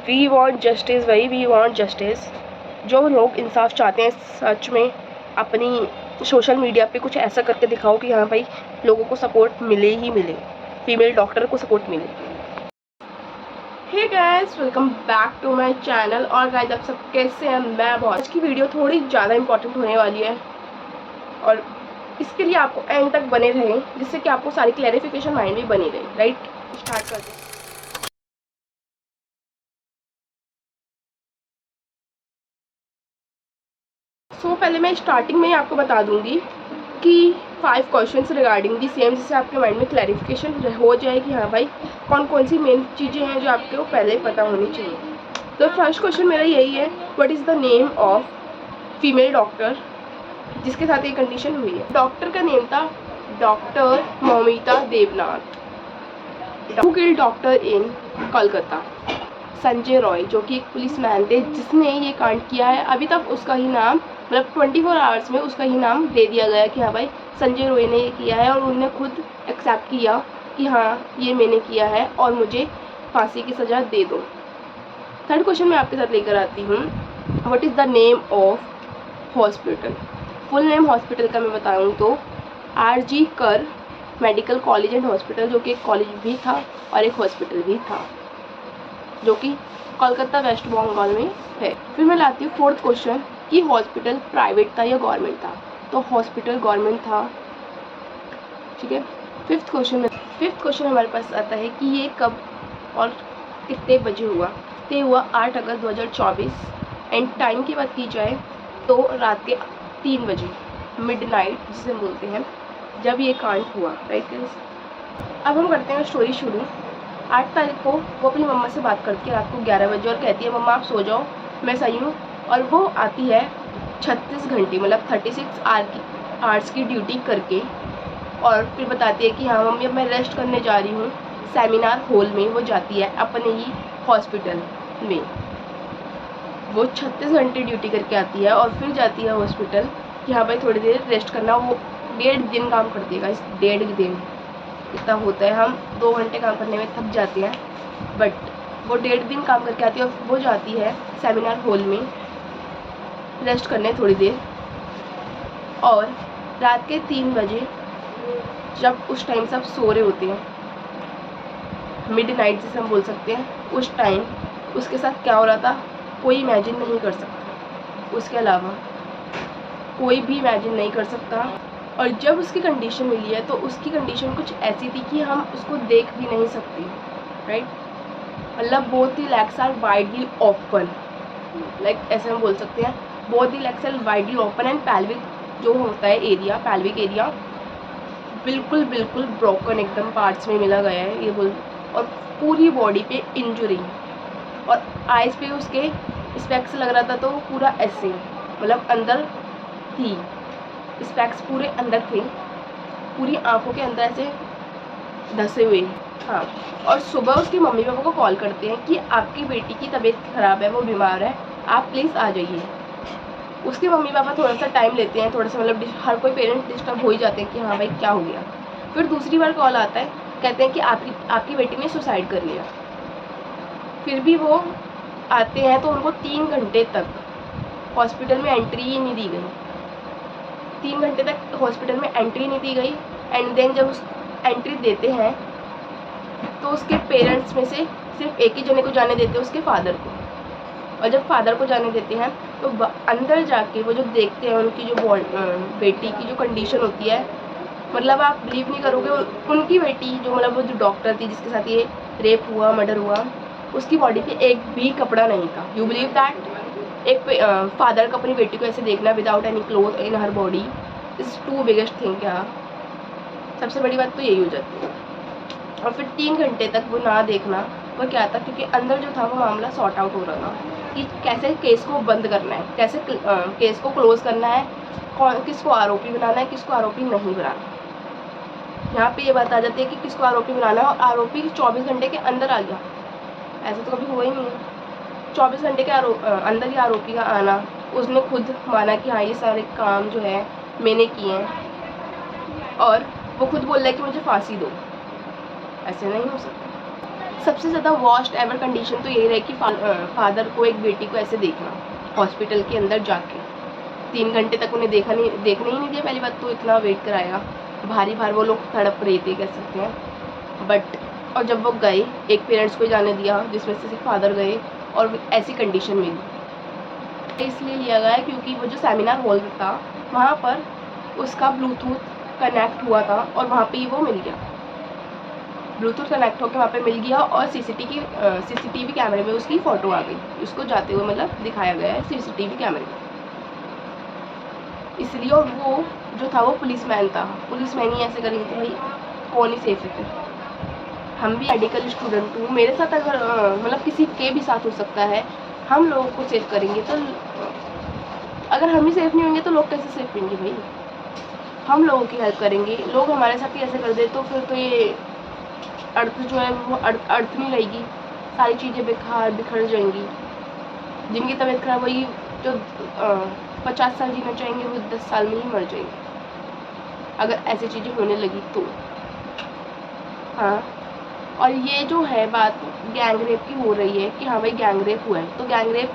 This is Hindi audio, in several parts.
वी वॉन्ट जस्टिस, वही वी वॉन्ट जस्टिस। जो लोग इंसाफ चाहते हैं सच में अपनी सोशल मीडिया पे कुछ ऐसा करके दिखाओ कि हाँ भाई लोगों को सपोर्ट मिले ही मिले, फीमेल डॉक्टर को सपोर्ट मिले। Hey guys, welcome back to my channel. और गाइस आप सब कैसे हैं? मैं बहुत, आज की वीडियो थोड़ी ज़्यादा इंपॉर्टेंट होने वाली है और इसके लिए आपको एंड तक बने रहें, जिससे कि आपको सारी क्लैरिफिकेशन माइंड में बनी रहे। राइट, स्टार्ट करते हैं। पहले मैं स्टार्टिंग में ही आपको बता दूंगी कि 5 क्वेश्चंस रिगार्डिंग दी सेम, जिससे आपके माइंड में क्लैरिफिकेशन हो जाए कि हाँ भाई कौन कौन सी मेन चीज़ें हैं जो आपको पहले पता होनी चाहिए। तो फर्स्ट क्वेश्चन मेरा यही है, what is the name of female doctor जिसके साथ ये कंडीशन हुई है। डॉक्टर का नेम था doctor Moumita Debnath, who killed doctor in Kolkata. Sanjay Roy, जो कि एक पुलिस मैन थे जिसने ये कांड किया है। अभी तक उसका ही नाम, मतलब 24 आवर्स में उसका ही नाम दे दिया गया कि हाँ भाई संजय रॉय ने ये किया है, और उन्होंने खुद एक्सेप्ट किया कि हाँ ये मैंने किया है और मुझे फांसी की सज़ा दे दो। थर्ड क्वेश्चन मैं आपके साथ लेकर आती हूँ, what is the name of hospital. Full name hospital का मैं बताऊँ तो RG कर मेडिकल कॉलेज एंड हॉस्पिटल, जो कि एक कॉलेज भी था और एक हॉस्पिटल भी था, जो कि कोलकाता वेस्ट बंगाल में है। फिर मैं लाती हूँ फोर्थ क्वेश्चन कि हॉस्पिटल प्राइवेट था या गवर्नमेंट था। तो हॉस्पिटल गवर्नमेंट था, ठीक है। फिफ्थ क्वेश्चन हमारे पास आता है कि ये कब और कितने बजे हुआ। तो ये हुआ 8 अगस्त 2024 एंड टाइम की बात की जाए तो रात के 3 बजे, मिडनाइट जिसे बोलते हैं, जब ये कांड हुआ। राइट, अब हम करते हैं स्टोरी शुरू। 8 तारीख को वो अपनी मम्मा से बात करती है रात को 11 बजे और कहती है मम्मा आप सो जाओ, मैं सही हूँ। और वो आती है 36 घंटे मतलब 36 आवर्स की ड्यूटी करके, और फिर बताती है कि हाँ मम्मी अब मैं रेस्ट करने जा रही हूँ। सेमिनार हॉल में वो जाती है अपने ही हॉस्पिटल में। वो 36 घंटे ड्यूटी करके आती है और फिर जाती है हॉस्पिटल कि हाँ भाई थोड़ी देर रेस्ट करना। वो 1.5 दिन काम करती है गाइस, 1.5 दिन इतना होता है। हम 2 घंटे काम करने में थक जाते हैं, बट वो 1.5 दिन काम करके आती है और वो जाती है सेमिनार हॉल में रेस्ट करने थोड़ी देर। और रात के 3 बजे जब उस टाइम सब सो रहे होते हैं, मिडनाइट जिसे हम बोल सकते हैं, उस टाइम उसके साथ क्या हो रहा था कोई इमेजिन नहीं कर सकता। उसके अलावा कोई भी इमेजिन नहीं कर सकता। और जब उसकी कंडीशन मिली है तो उसकी कंडीशन कुछ ऐसी थी कि हम उसको देख भी नहीं सकते। राइट, मतलब both the legs are widely open, like ऐसे हम बोल सकते हैं both the legs are widely open and pelvic जो होता है एरिया, पैल्विक एरिया बिल्कुल बिल्कुल ब्रोकन एकदम पार्ट्स में मिला गया है ये बोल। और पूरी बॉडी पे इंजुरी, और आइज पे उसके स्पेक्स लग रहा था तो पूरा ऐसे मतलब अंदर थी, स्पेक्स पूरे अंदर थे, पूरी आंखों के अंदर ऐसे धसे हुए। हाँ, और सुबह उसकी मम्मी पापा को कॉल करते हैं कि आपकी बेटी की तबीयत ख़राब है, वो बीमार है, आप प्लीज़ आ जाइए। उसके मम्मी पापा थोड़ा सा टाइम लेते हैं, थोड़ा सा मतलब हर कोई पेरेंट्स डिस्टर्ब हो ही जाते हैं कि हाँ भाई क्या हो गया। फिर दूसरी बार कॉल आता है, कहते हैं कि आपकी बेटी ने सुसाइड कर लिया। फिर भी वो आते हैं तो उनको 3 घंटे तक हॉस्पिटल में एंट्री ही नहीं दी गई। 3 घंटे तक हॉस्पिटल में एंट्री नहीं दी गई। एंड देन जब उस एंट्री देते हैं तो उसके पेरेंट्स में से सिर्फ एक ही जने को जाने देते हैं, उसके फादर को। और जब फादर को जाने देते हैं तो अंदर जाके वो जो देखते हैं उनकी जो बेटी की जो कंडीशन होती है, मतलब आप बिलीव नहीं करोगे, उनकी बेटी जो मतलब वो जो डॉक्टर थी जिसके साथ ये रेप हुआ, मर्डर हुआ, उसकी बॉडी पे एक भी कपड़ा नहीं था। You believe that? एक फादर का अपनी बेटी को ऐसे देखना without any cloth in her body is to biggest thing. क्या सबसे बड़ी बात तो यही हो जाती है। और फिर 3 घंटे तक वो ना देखना, वो क्या था, क्योंकि अंदर जो था वो मामला सॉर्ट आउट हो रहा था कि कैसे केस को बंद करना है, कैसे केस को क्लोज करना है, किसको आरोपी बनाना है, किसको आरोपी नहीं बनाना। यहाँ पे ये बात आ जाती है कि किसको आरोपी बनाना है, और आरोपी 24 घंटे के अंदर आ गया, ऐसा तो कभी हुआ ही नहीं है। 24 घंटे के अंदर ही आरोपी का आना, उसने खुद माना कि हाँ ये सारे काम जो है मैंने किए हैं, और वो खुद बोल रहा है कि मुझे फांसी दो। ऐसे नहीं हो सकता। सबसे ज़्यादा वर्स्ट एवर कंडीशन तो यही रहे कि फादर को एक बेटी को ऐसे देखना हॉस्पिटल के अंदर जाके 3 घंटे तक उन्हें देखने ही नहीं दिया। पहली बात तो इतना वेट कराया, भारी वो लोग तड़प रहे थे, कह सकते हैं। बट और जब वो गए, एक पेरेंट्स को जाने दिया जिसमें से सिर्फ फादर गए, और ऐसी कंडीशन में भी इसलिए लिया गया क्योंकि वो जो सेमिनार हॉल था वहाँ पर उसका ब्लूटूथ कनेक्ट हुआ था और वहाँ पे ही वो मिल गया। ब्लूटूथ कनेक्ट होकर वहाँ पे मिल गया और सीसीटीवी कैमरे में उसकी फ़ोटो आ गई, उसको जाते हुए मतलब दिखाया गया है सीसीटीवी कैमरे में। इसलिए और वो जो था वो पुलिसमैन था, पुलिसमैन ही ऐसे करेंगे तो भाई कौन ही सेफ है फिर। हम भी मेडिकल स्टूडेंट हूँ, मेरे साथ अगर मतलब किसी के भी साथ हो सकता है, हम लोगों को सेफ करेंगे तो अगर हम ही सेफ नहीं होंगे तो लोग कैसे सेफ होंगे भाई। हम लोगों की हेल्प करेंगे, लोग हमारे साथ ही ऐसे कर दे तो फिर तो ये अर्थ जो है वो अर्थ नहीं रहेगी, सारी चीज़ें बिखर जाएंगी। जिनकी तबीयत खराब होगी जो 50 साल जीना चाहेंगे वो 10 साल में ही मर जाएंगे अगर ऐसी चीज़ें होने लगी तो। हाँ, और ये जो है बात गैंग रेप की हो रही है कि हाँ भाई गैंग रेप हुआ है, तो गैंग रेप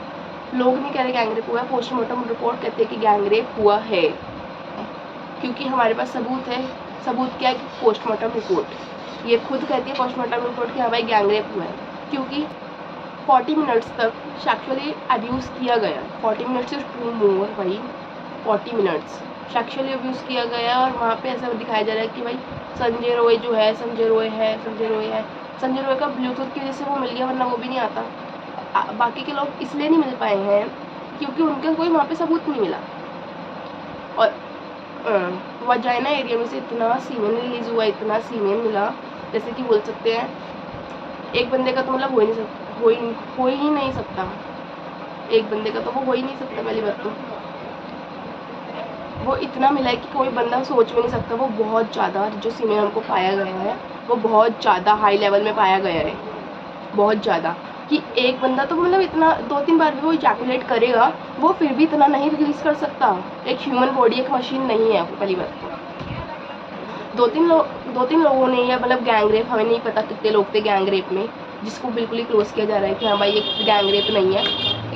लोग नहीं कह रहे गैंग रेप हुआ है, पोस्टमार्टम रिपोर्ट कहते हैं कि गैंग रेप हुआ है, क्योंकि हमारे पास सबूत है। सबूत क्या है कि पोस्टमार्टम रिपोर्ट, ये खुद कहती है पोस्टमार्टम रिपोर्ट कि हाँ भाई गैंग रेप हुआ है, क्योंकि 40 मिनट्स तक सेक्सुअली अब्यूज़ किया गया। 40 मिनट्स इज टू मोर भाई, 40 मिनट्स सेक्सुअली अब्यूज़ किया गया। और वहाँ पे ऐसा दिखाया जा रहा है कि भाई संजय रॉय जो है, संजय रॉय का ब्लूटूथ की वजह से वो मिल गया, वरना वो भी नहीं आता। बाकी के लोग इसलिए नहीं मिल पाए हैं क्योंकि उनका कोई वहाँ पे सबूत नहीं मिला। और वजाइना एरिया में से इतना सीमेन रिलीज़ हुआ, इतना सीमेन मिला, जैसे कि बोल सकते हैं एक बंदे का तो मतलब हो ही नहीं सकता। एक बंदे का तो वो हो ही नहीं सकता। पहली बात तो वो इतना मिला है कि कोई बंदा सोच भी नहीं सकता। वो बहुत ज़्यादा जो सीमेन हमको पाया गया है वो बहुत ज़्यादा हाई लेवल में पाया गया है, बहुत ज़्यादा, कि एक बंदा तो मतलब इतना 2-3 बार भी वो इजैकुलेट करेगा वो फिर भी इतना नहीं रिलीज़ कर सकता। एक ह्यूमन बॉडी एक मशीन नहीं है। पहली बात तो 2-3 लोगों ने, या मतलब गैंग रेप, हमें नहीं पता कितने लोग थे गैंग रेप में, जिसको बिल्कुल ही क्लोज किया जा रहा है कि हाँ भाई ये गैंग रेप नहीं है।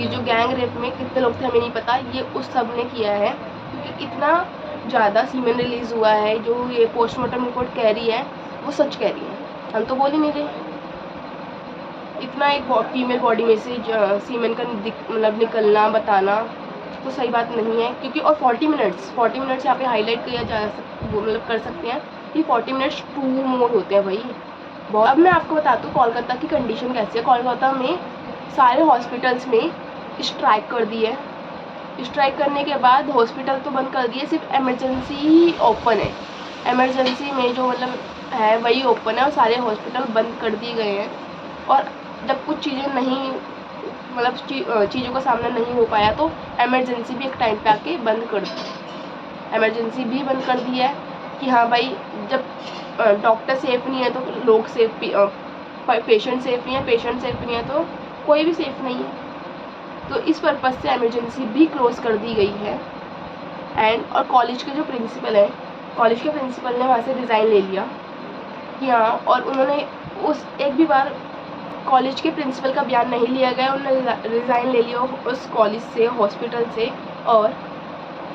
ये जो गैंग रेप में कितने लोग थे हमें नहीं पता, ये उस सब ने किया है क्योंकि इतना ज़्यादा सीमेन रिलीज़ हुआ है। जो ये पोस्टमार्टम रिपोर्ट कह रही है वो सच कह रही है, हम तो बोल ही नहीं रहे। इतना एक फीमेल बॉडी में से सीमेन का मतलब निकलना, बताना तो सही बात नहीं है, क्योंकि और 40 मिनट्स यहाँ पे हाईलाइट किया जा मतलब कर सकते हैं कि 40 मिनट्स टू मोर होते हैं भाई बहुत। अब मैं आपको बताती हूँ कोलकाता की कंडीशन कैसी है। कोलकाता में सारे हॉस्पिटल्स में स्ट्राइक कर दी है। स्ट्राइक करने के बाद हॉस्पिटल तो बंद कर दिए, सिर्फ इमरजेंसी ही ओपन है। इमरजेंसी में जो मतलब है वही ओपन है और सारे हॉस्पिटल बंद कर दिए गए हैं। और जब कुछ चीज़ें नहीं मतलब चीज़ों का सामना नहीं हो पाया तो इमरजेंसी भी एक टाइम पे आके बंद कर दी। इमरजेंसी भी बंद कर दी है कि हाँ भाई जब डॉक्टर सेफ़ नहीं है तो लोग सेफ, पेशेंट सेफ नहीं है, पेशेंट सेफ नहीं है तो कोई भी सेफ नहीं है। तो इस पर्पज़ से इमरजेंसी भी क्लोज़ कर दी गई है। और कॉलेज के जो प्रिंसिपल है, कॉलेज के प्रिंसिपल ने वहाँ से रिज़ाइन ले लिया कि हाँ, और उन्होंने उस एक भी बार कॉलेज के प्रिंसिपल का बयान नहीं लिया गया, उन्होंने रिज़ाइन ले लिया उस कॉलेज से, हॉस्पिटल से। और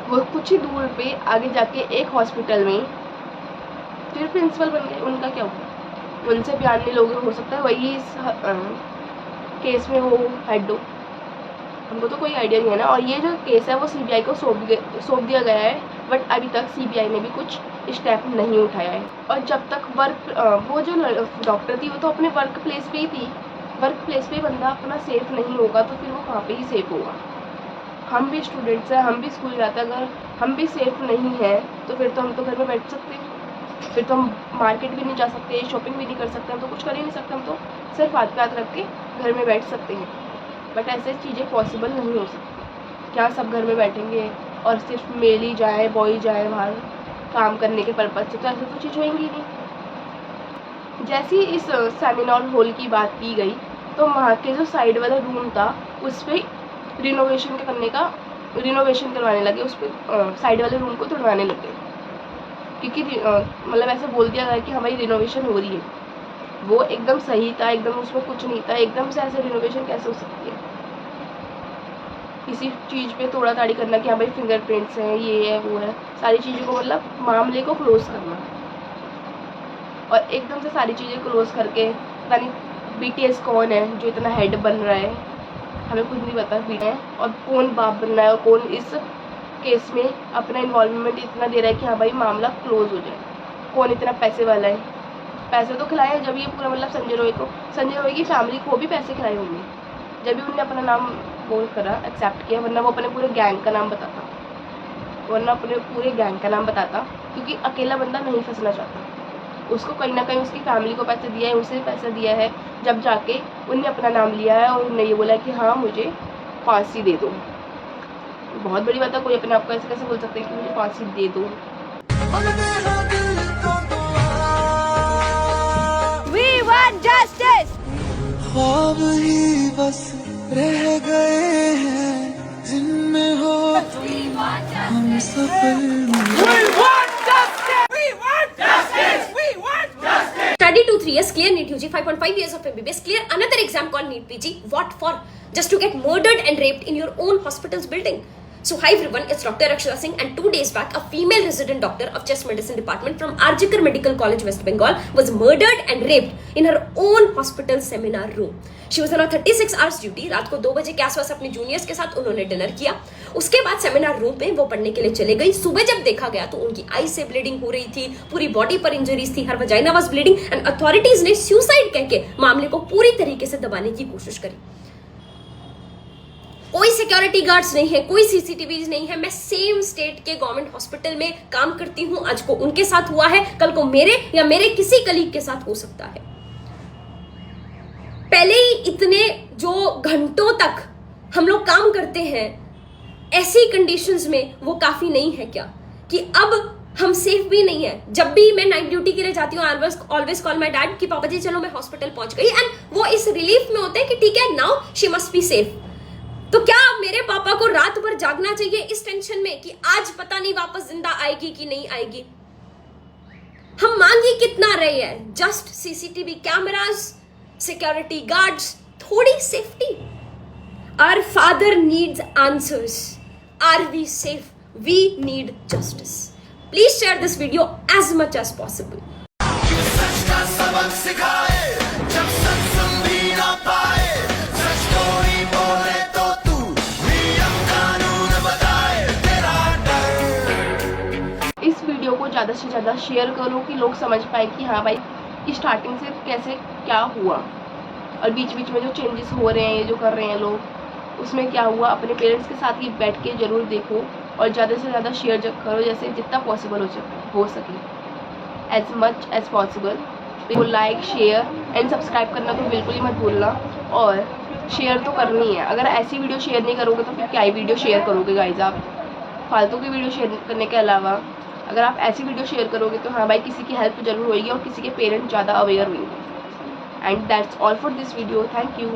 वो कुछ ही दूर पे आगे जाके एक हॉस्पिटल में फिर प्रिंसिपल बन गए। उनका क्या हुआ, उनसे बयान नहीं लोगे, हो सकता है वही इस केस में वो हेड हो, हमको तो कोई आइडिया नहीं है ना। और ये जो केस है वो सीबीआई को सौंप दिया गया है, बट अभी तक सीबीआई ने भी कुछ स्टेप नहीं उठाया है। और जब तक वो जो डॉक्टर थी वो तो अपने वर्क प्लेस पे ही थी। वर्क प्लेस पे बंदा अपना सेफ़ नहीं होगा तो फिर वो कहाँ पे ही सेफ़ होगा। हम भी स्टूडेंट्स हैं, हम भी स्कूल जाते हैं, अगर हम भी सेफ़ नहीं हैं तो फिर तो हम तो घर में बैठ सकते हैं, फिर तो हम मार्केट भी नहीं जा सकते, शॉपिंग भी नहीं कर सकते, हम तो कुछ कर ही नहीं सकते। हम तो सिर्फ हाथ पे हाथ रख के घर में बैठ सकते हैं, बट ऐसे चीज़ें पॉसिबल नहीं हो सकती। क्या सब घर में बैठेंगे और सिर्फ मेल ही जाए, बॉय जाए बाहर काम करने के पर्पज़ से, तो ऐसे तो चीज़ होएंगी नहीं। जैसे ही इस सेमिनार हॉल की बात की गई तो वहाँ के जो साइड वाला रूम था उस पर रिनोवेशन करवाने लगे, उस पर साइड वाले रूम को तोड़वाने लगे, क्योंकि मतलब ऐसे बोल दिया गया कि हमारी रिनोवेशन हो रही है। वो एकदम सही था, एकदम उसमें कुछ नहीं था, एकदम से ऐसे रिनोवेशन कैसे हो सकती है? किसी चीज़ पे तोड़ा ताड़ी करना कि हाँ भाई फिंगरप्रिंट्स हैं, ये है वो है, सारी चीज़ों को मतलब मामले को क्लोज करना, और एकदम से सारी चीज़ें क्लोज करके पता नहीं BTS कौन है जो इतना हेड बन रहा है, हमें खुद नहीं पता BTS है, और कौन बाप बन रहा है, और कौन इस केस में अपना इन्वॉल्वमेंट इतना दे रहा है कि हाँ भाई मामला क्लोज हो जाए, कौन इतना पैसे वाला है। पैसे तो खिलाए जब ये पूरा मतलब संजय रॉय की फैमिली को भी पैसे खिलाए होंगे जब भी उन्होंने अपना नाम वो करा, एक्सेप्ट किया, वरना वो अपने पूरे गैंग का नाम बताता, क्योंकि अकेला बंदा नहीं फंसना चाहता, उसको कहीं ना कहीं उसकी फैमिली को पैसे दिया है, उसे पैसा दिया है, जब जाके उनने अपना नाम लिया है और उन्होंने ये बोला कि हाँ मुझे फांसी दे दो। बहुत बड़ी बात है, कोई अपने आप को ऐसे कैसे बोल सकते हैं कि मुझे फांसी दे दो। We want justice. ख्वाब ही बस रह गए हैं जिनमें हो हम सफल। Study 2-3 years, clear NEET UG, 5.5 years of MBBS, clear another exam called NEET PG. What for? Just to get murdered and raped in your own hospital's building. So hi everyone, it's Dr. Akshara Singh, and 2 days back, a female resident doctor of chest medicine department from Arjikar Medical College, West Bengal, was murdered and raped in her own hospital seminar room. She was on a 36 hours duty. रात को 2 बजे के आसपास अपने जूनियर्स के साथ उन्होंने डिनर किया. उसके बाद सेमिनार रूम पे वो पढ़ने के लिए चले गई. सुबह जब देखा गया तो उनकी आई से ब्लीडिंग हो रही थी, पूरी बॉडी पर इंजरीज थी, her vagina was bleeding, and authorities ने सुसाइड कह के मामले को पूरी तरीके से दबाने की कोशिश करी. कोई सिक्योरिटी गार्ड्स नहीं है, कोई सीसीटीवी नहीं है. मैं सेम स्टेट के गवर्नमेंट हॉस्पिटल में काम करती हूं. आज को उनके साथ हुआ है, कल को मेरे या मेरे किसी कलीग के साथ हो सकता है. पहले ही इतने जो घंटों तक हम लोग काम करते हैं, ऐसी कंडीशंस में वो काफी नहीं है क्या कि अब हम सेफ भी नहीं है. जब भी मैं नाइट ड्यूटी के लिए जाती हूँ, ऑलवेज कॉल माय डैड कि पापा जी चलो मैं हॉस्पिटल पहुंच गई, एंड वो इस रिलीफ में होते हैं कि ठीक है now she must be safe. तो क्या मेरे पापा को रात भर जागना चाहिए इस टेंशन में कि आज पता नहीं वापस जिंदा आएगी कि नहीं आएगी? हम मांग ही कितना रहे हैं? Just CCTV cameras, security guards, थोड़ी safety. Our father needs answers. Are we safe? We need justice. Please share this video as much as possible. ज़्यादा से ज़्यादा शेयर करो कि लोग समझ पाए कि हाँ भाई स्टार्टिंग से कैसे क्या हुआ, और बीच बीच में जो चेंजेस हो रहे हैं, ये जो कर रहे हैं लोग, उसमें क्या हुआ. अपने पेरेंट्स के साथ ही बैठ के ज़रूर देखो, और ज़्यादा से ज़्यादा शेयर करो, जैसे जितना पॉसिबल हो सके, एज मच एज पॉसिबल. तो लाइक, शेयर एंड सब्सक्राइब करना तो बिल्कुल ही मत भूलना, और शेयर तो करनी है. अगर ऐसी वीडियो शेयर नहीं करोगे तो फिर क्या ही वीडियो शेयर करोगे गाइज आप? फालतू की वीडियो शेयर करने के अलावा अगर आप ऐसी वीडियो शेयर करोगे तो हाँ भाई किसी की हेल्प जरूर होगी, और किसी के पेरेंट्स ज़्यादा अवेयर होंगे. And that's all for this video. Thank you.